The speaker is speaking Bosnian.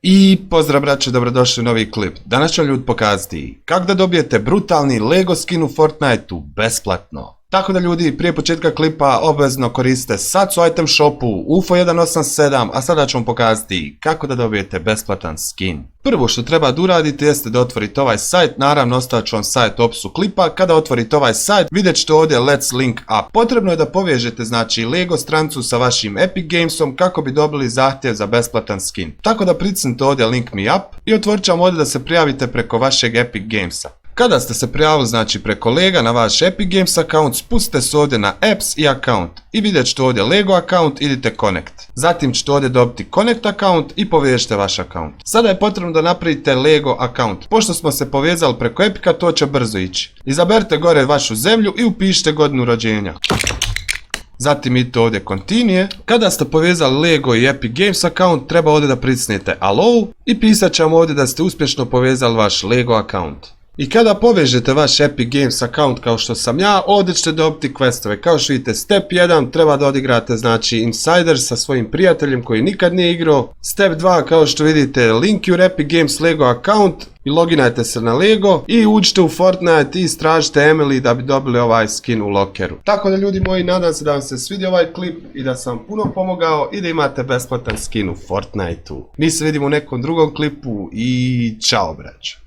I pozdrav braće, dobrodošli u novi klip. Danas ću vam ljudi pokazati kako da dobijete brutalni Lego skin u Fortniteu besplatno. Tako da ljudi, prije početka klipa obavezno koristite SATS u item shopu UFO187, a sada ću vam pokazati kako da dobijete besplatan skin. Prvo što treba da uradite jeste da otvorite ovaj sajt, naravno ostavit ću vam sajt u opisu klipa. Kada otvorite ovaj sajt vidjet ćete ovdje Let's Link Up. Potrebno je da povežete znači Lego strancu sa vašim Epic Gamesom kako bi dobili zahtjev za besplatan skin. Tako da pritisnite ovdje Link Me Up i otvorit ću vam ovdje da se prijavite preko vašeg Epic Gamesa. Kada ste se prijavili znači preko Lega na vaš Epic Games account, spustite se ovdje na Apps i Account i vidjet ćete ovdje Lego account, idite Connect. Zatim ćete ovdje dobiti Connect account i povežite vaš account. Sada je potrebno da napravite Lego account. Pošto smo se povezali preko Epica, to će brzo ići. Izaberite gore vašu zemlju i upišite godinu rođenja. Zatim idite ovdje Continue. Kada ste povezali Lego i Epic Games account, treba ovdje da pritisnete Allow i pisat će vam ovdje da ste uspješno povezali vaš Lego account. I kada povežete vaš Epic Games account kao što sam ja, ovdje ćete dobiti questove. Kao što vidite, step 1 treba da odigrate znači Insider sa svojim prijateljem koji nikad nije igrao. Step 2 kao što vidite link your Epic Games Lego account i loginajte se na Lego i uđite u Fortnite i istražite Emily da bi dobili ovaj skin u lokeru. Tako da ljudi moji, nadam se da vam se svidio ovaj klip i da sam vam puno pomogao i da imate besplatan skin u Fortniteu. Mi se vidimo u nekom drugom klipu i čao braćo.